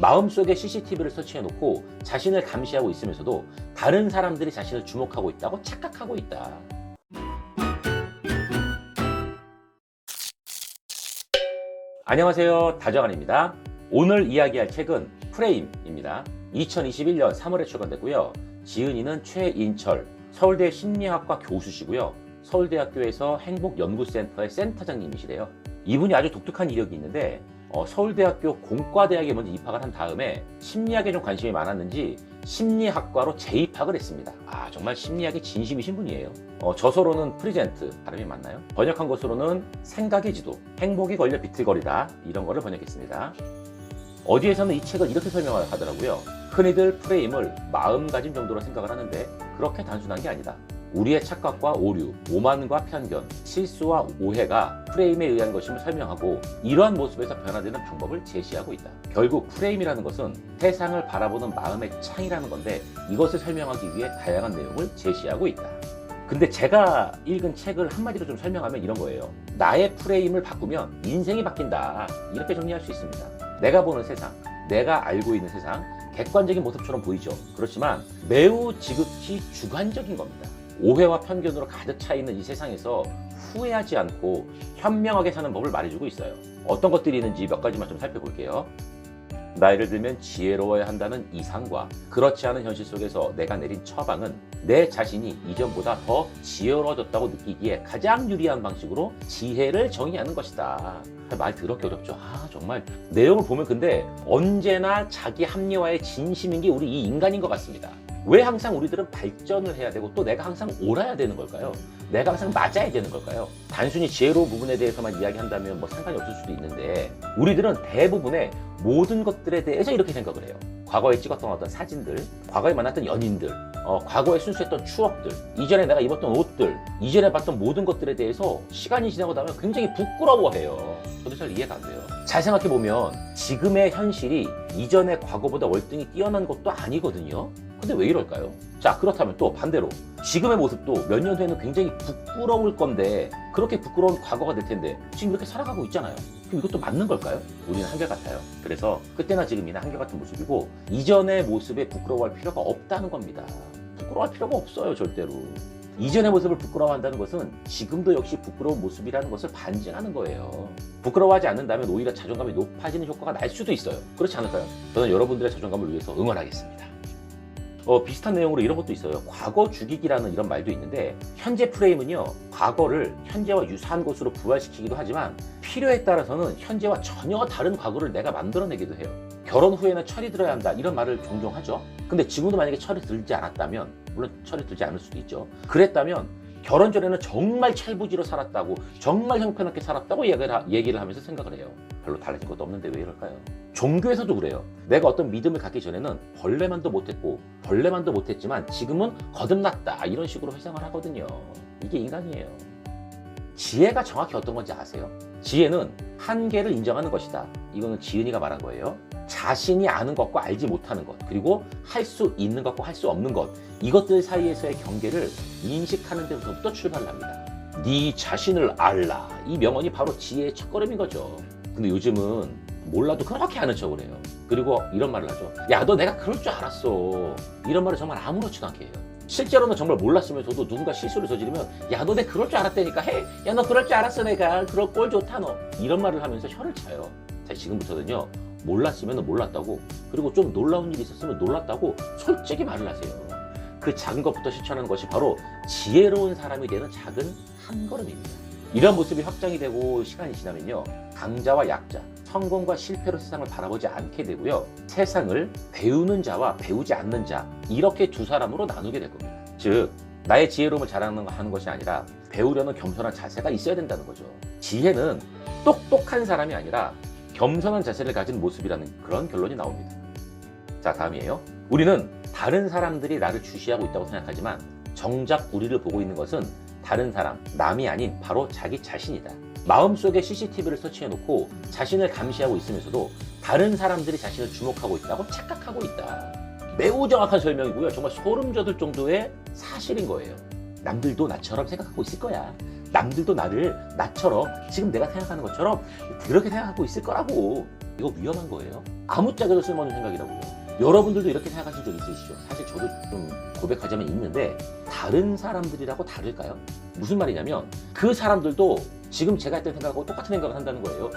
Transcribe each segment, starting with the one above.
마음속에 CCTV를 설치해놓고 자신을 감시하고 있으면서도 다른 사람들이 자신을 주목하고 있다고 착각하고 있다. 안녕하세요, 다정한입니다. 오늘 이야기할 책은 프레임입니다. 2021년 3월에 출간됐고요. 지은이는 최인철, 서울대 심리학과 교수시고요. 서울대학교에서 행복연구센터의 센터장님이시래요. 이분이 아주 독특한 이력이 있는데 서울대학교 공과대학에 먼저 입학을 한 다음에 심리학에 좀 관심이 많았는지 심리학과로 재입학을 했습니다. 정말 심리학에 진심이신 분이에요. 저서로는 프리젠트, 발음이 맞나요? 번역한 것으로는 생각의 지도, 행복이 걸려 비틀거리다, 이런 거를 번역했습니다. 어디에서는 이 책을 이렇게 설명을 하더라고요. 흔히들 프레임을 마음가짐 정도로 생각을 하는데 그렇게 단순한 게 아니다. 우리의 착각과 오류, 오만과 편견, 실수와 오해가 프레임에 의한 것임을 설명하고 이러한 모습에서 변화되는 방법을 제시하고 있다. 결국 프레임이라는 것은 세상을 바라보는 마음의 창이라는 건데 이것을 설명하기 위해 다양한 내용을 제시하고 있다. 근데 제가 읽은 책을 한마디로 좀 설명하면 이런 거예요. 나의 프레임을 바꾸면 인생이 바뀐다. 이렇게 정리할 수 있습니다. 내가 보는 세상, 내가 알고 있는 세상, 객관적인 모습처럼 보이죠. 그렇지만 매우 지극히 주관적인 겁니다. 오해와 편견으로 가득 차 있는 이 세상에서 후회하지 않고 현명하게 사는 법을 말해주고 있어요. 어떤 것들이 있는지 몇 가지만 좀 살펴볼게요. 나이를 들면 지혜로워야 한다는 이상과 그렇지 않은 현실 속에서 내가 내린 처방은 내 자신이 이전보다 더 지혜로워졌다고 느끼기에 가장 유리한 방식으로 지혜를 정의하는 것이다. 말 더럽게 어렵죠. 정말 내용을 보면 근데 언제나 자기 합리화에 진심인 게 우리 이 인간인 것 같습니다. 왜 항상 우리들은 발전을 해야 되고 또 내가 항상 옳아야 되는 걸까요? 내가 항상 맞아야 되는 걸까요? 단순히 지혜로운 부분에 대해서만 이야기한다면 상관이 없을 수도 있는데 우리들은 대부분의 모든 것들에 대해서 이렇게 생각을 해요. 과거에 찍었던 어떤 사진들, 과거에 만났던 연인들, 과거에 순수했던 추억들, 이전에 내가 입었던 옷들, 이전에 봤던 모든 것들에 대해서 시간이 지나고 나면 굉장히 부끄러워해요. 저도 잘 이해가 안 돼요. 잘 생각해보면 지금의 현실이 이전의 과거보다 월등히 뛰어난 것도 아니거든요. 근데 왜 이럴까요? 자, 그렇다면 또 반대로 지금의 모습도 몇 년 후에는 굉장히 부끄러울 건데 그렇게 부끄러운 과거가 될 텐데 지금 이렇게 살아가고 있잖아요. 그럼 이것도 맞는 걸까요? 우리는 한결같아요. 그래서 그때나 지금이나 한결같은 모습이고 이전의 모습에 부끄러워할 필요가 없다는 겁니다. 부끄러워할 필요가 없어요, 절대로. 이전의 모습을 부끄러워한다는 것은 지금도 역시 부끄러운 모습이라는 것을 반증하는 거예요. 부끄러워하지 않는다면 오히려 자존감이 높아지는 효과가 날 수도 있어요. 그렇지 않을까요? 저는 여러분들의 자존감을 위해서 응원하겠습니다. 비슷한 내용으로 이런 것도 있어요. 과거 죽이기라는 이런 말도 있는데 현재 프레임은요, 과거를 현재와 유사한 것으로 부활시키기도 하지만 필요에 따라서는 현재와 전혀 다른 과거를 내가 만들어내기도 해요. 결혼 후에는 철이 들어야 한다, 이런 말을 종종 하죠. 근데 지금도 만약에 철이 들지 않았다면, 물론 철이 들지 않을 수도 있죠. 그랬다면 결혼 전에는 정말 철부지로 살았다고, 정말 형편없게 살았다고 얘기를 하면서 생각을 해요. 별로 달라진 것도 없는데 왜 이럴까요? 종교에서도 그래요. 내가 어떤 믿음을 갖기 전에는 벌레만도 못했고 벌레만도 못했지만 지금은 거듭났다, 이런 식으로 회상을 하거든요. 이게 인간이에요. 지혜가 정확히 어떤 건지 아세요? 지혜는 한계를 인정하는 것이다. 이거는 지은이가 말한 거예요. 자신이 아는 것과 알지 못하는 것, 그리고 할 수 있는 것과 할 수 없는 것, 이것들 사이에서의 경계를 인식하는 데부터 출발을 합니다. 네 자신을 알라, 이 명언이 바로 지혜의 첫걸음인 거죠. 근데 요즘은 몰라도 그렇게 아는 척을 해요. 그리고 이런 말을 하죠. 야, 너 내가 그럴 줄 알았어. 이런 말을 정말 아무렇지도 않게 해요. 실제로는 정말 몰랐으면서도 누군가 실수를 저지르면 야, 너 내가 그럴 줄 알았다니까. 야, 너 그럴 줄 알았어. 내가 그럴 꼴 좋다 너. 이런 말을 하면서 혀를 차요. 자, 지금부터는요, 몰랐으면 몰랐다고, 그리고 좀 놀라운 일이 있었으면 놀랐다고 솔직히 말을 하세요. 그 작은 것부터 실천하는 것이 바로 지혜로운 사람이 되는 작은 한 걸음입니다. 이런 모습이 확장이 되고 시간이 지나면요, 강자와 약자, 성공과 실패로 세상을 바라보지 않게 되고요, 세상을 배우는 자와 배우지 않는 자, 이렇게 두 사람으로 나누게 될 겁니다. 즉, 나의 지혜로움을 자랑하는 것이 아니라 배우려는 겸손한 자세가 있어야 된다는 거죠. 지혜는 똑똑한 사람이 아니라 겸손한 자세를 가진 모습이라는 그런 결론이 나옵니다. 자, 다음이에요. 우리는 다른 사람들이 나를 주시하고 있다고 생각하지만 정작 우리를 보고 있는 것은 다른 사람, 남이 아닌 바로 자기 자신이다. 마음속에 CCTV를 설치해놓고 자신을 감시하고 있으면서도 다른 사람들이 자신을 주목하고 있다고 착각하고 있다. 매우 정확한 설명이고요. 정말 소름 돋을 정도의 사실인 거예요. 남들도 나처럼 생각하고 있을 거야. 남들도 나를 나처럼 지금 내가 생각하는 것처럼 그렇게 생각하고 있을 거라고. 이거 위험한 거예요. 아무짝에도 쓸모없는 생각이라고요. 여러분들도 이렇게 생각하신 적 있으시죠? 사실 저도 좀 고백하자면 있는데 다른 사람들이라고 다를까요? 무슨 말이냐면 그 사람들도 지금 제가 했던 생각하고 똑같은 생각을 한다는 거예요.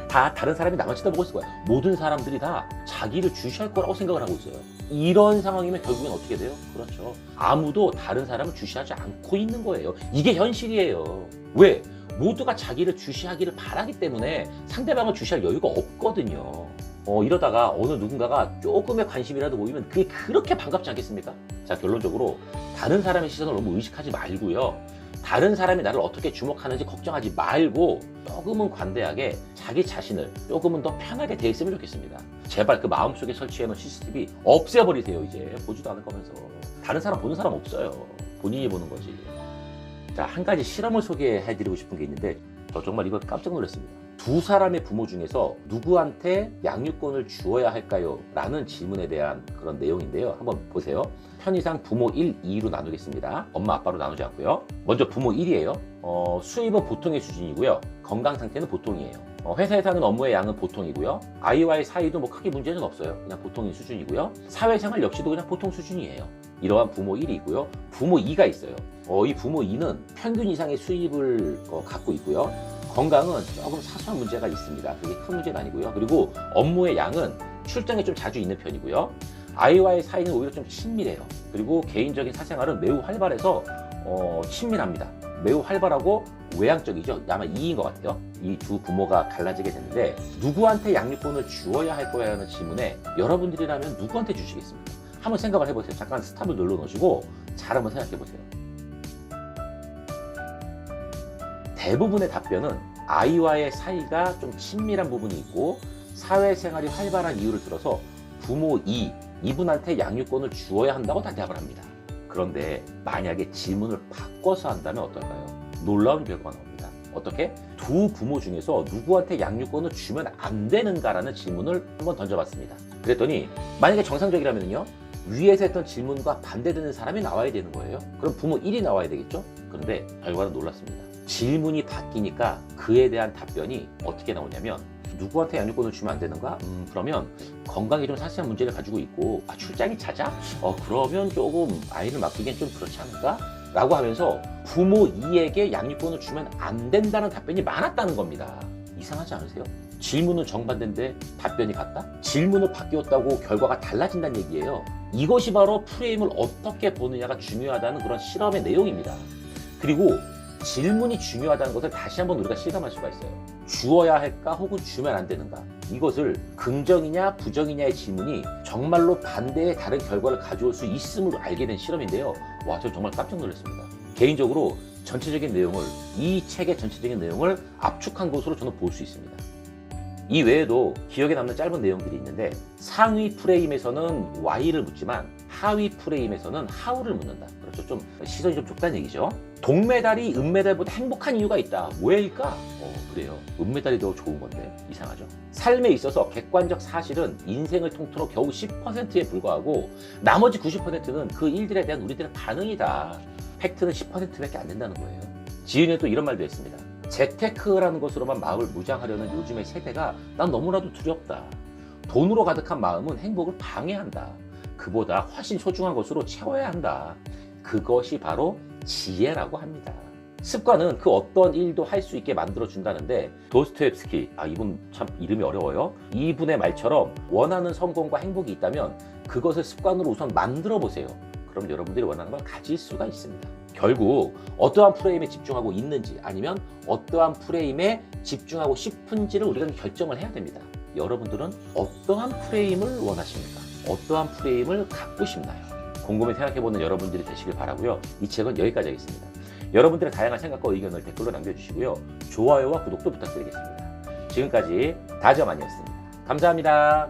다 다른 사람이 나만 쳐다보고 있을 거야. 모든 사람들이 다 자기를 주시할 거라고 생각을 하고 있어요. 이런 상황이면 결국엔 어떻게 돼요? 그렇죠. 아무도 다른 사람을 주시하지 않고 있는 거예요. 이게 현실이에요. 왜? 모두가 자기를 주시하기를 바라기 때문에 상대방을 주시할 여유가 없거든요. 이러다가 어느 누군가가 조금의 관심이라도 보이면 그게 그렇게 반갑지 않겠습니까? 자, 결론적으로 다른 사람의 시선을 너무 의식하지 말고요. 다른 사람이 나를 어떻게 주목하는지 걱정하지 말고 조금은 관대하게 자기 자신을 조금은 더 편하게 대했으면 좋겠습니다. 제발 그 마음속에 설치해놓은 CCTV 없애버리세요. 이제 보지도 않을 거면서. 다른 사람 보는 사람 없어요. 본인이 보는 거지. 자, 한 가지 실험을 소개해드리고 싶은 게 있는데 저 정말 이거 깜짝 놀랐습니다. 두 사람의 부모 중에서 누구한테 양육권을 주어야 할까요? 라는 질문에 대한 그런 내용인데요. 한번 보세요. 편의상 부모 1, 2로 나누겠습니다. 엄마, 아빠로 나누지 않고요. 먼저 부모 1이에요. 수입은 보통의 수준이고요. 건강 상태는 보통이에요. 회사에서 하는 업무의 양은 보통이고요. 아이와의 사이도 뭐 크게 문제는 없어요. 그냥 보통인 수준이고요. 사회생활 역시도 그냥 보통 수준이에요. 이러한 부모 1이 있고요. 부모 2가 있어요. 이 부모 2는 평균 이상의 수입을 갖고 있고요. 건강은 조금 사소한 문제가 있습니다. 그게 큰 문제는 아니고요. 그리고 업무의 양은 출장에 좀 자주 있는 편이고요. 아이와의 사이는 오히려 좀 친밀해요. 그리고 개인적인 사생활은 매우 활발해서 친밀합니다. 매우 활발하고 외향적이죠. 아마 2인 것 같아요. 이 두 부모가 갈라지게 되는데 누구한테 양육권을 주어야 할 거야 하는 질문에 여러분들이라면 누구한테 주시겠습니까? 한번 생각을 해보세요. 잠깐 스탑을 눌러 놓으시고 잘 한번 생각해 보세요. 대부분의 답변은 아이와의 사이가 좀 친밀한 부분이 있고 사회생활이 활발한 이유를 들어서 부모 2, 이분한테 양육권을 주어야 한다고 대답을 합니다. 그런데 만약에 질문을 바꿔서 한다면 어떨까요? 놀라운 결과가 나옵니다. 어떻게? 두 부모 중에서 누구한테 양육권을 주면 안 되는가라는 질문을 한번 던져봤습니다. 그랬더니 만약에 정상적이라면요, 위에서 했던 질문과 반대되는 사람이 나와야 되는 거예요. 그럼 부모 1이 나와야 되겠죠? 그런데 결과는 놀랐습니다. 질문이 바뀌니까 그에 대한 답변이 어떻게 나오냐면 누구한테 양육권을 주면 안 되는가? 그러면 건강에 좀 사소한 문제를 가지고 있고 출장이 잦아? 그러면 조금 아이를 맡기기엔 좀 그렇지 않을까? 라고 하면서 부모 2에게 양육권을 주면 안 된다는 답변이 많았다는 겁니다. 이상하지 않으세요? 질문은 정반대인데 답변이 같다? 질문을 바뀌었다고 결과가 달라진다는 얘기예요. 이것이 바로 프레임을 어떻게 보느냐가 중요하다는 그런 실험의 내용입니다. 그리고 질문이 중요하다는 것을 다시 한번 우리가 실감할 수가 있어요. 주어야 할까 혹은 주면 안 되는가. 이것을 긍정이냐 부정이냐의 질문이 정말로 반대의 다른 결과를 가져올 수 있음을 알게 된 실험인데요. 와, 저 정말 깜짝 놀랐습니다. 개인적으로 전체적인 내용을, 이 책의 전체적인 내용을 압축한 것으로 저는 볼 수 있습니다. 이 외에도 기억에 남는 짧은 내용들이 있는데 상위 프레임에서는 Y를 묻지만 하위 프레임에서는 How를 묻는다. 그렇죠. 좀 시선이 좀 좁다는 얘기죠. 동메달이 은메달보다 행복한 이유가 있다. 왜일까? 그래요. 은메달이 더 좋은 건데 이상하죠. 삶에 있어서 객관적 사실은 인생을 통틀어 겨우 10%에 불과하고 나머지 90%는 그 일들에 대한 우리들의 반응이다. 팩트는 10%밖에 안 된다는 거예요. 지은이 또 이런 말도 했습니다. 재테크라는 것으로만 마음을 무장하려는 요즘의 세대가 난 너무나도 두렵다. 돈으로 가득한 마음은 행복을 방해한다. 그보다 훨씬 소중한 것으로 채워야 한다. 그것이 바로 지혜라고 합니다. 습관은 그 어떤 일도 할 수 있게 만들어준다는데 도스토옙스키, 이분 참 이름이 어려워요. 이분의 말처럼 원하는 성공과 행복이 있다면 그것을 습관으로 우선 만들어 보세요. 그럼 여러분들이 원하는 걸 가질 수가 있습니다. 결국 어떠한 프레임에 집중하고 있는지 아니면 어떠한 프레임에 집중하고 싶은지를 우리가 결정을 해야 됩니다. 여러분들은 어떠한 프레임을 원하십니까? 어떠한 프레임을 갖고 싶나요? 곰곰이 생각해보는 여러분들이 되시길 바라고요. 이 책은 여기까지 하겠습니다. 여러분들의 다양한 생각과 의견을 댓글로 남겨주시고요. 좋아요와 구독도 부탁드리겠습니다. 지금까지 다저만이었습니다. 감사합니다.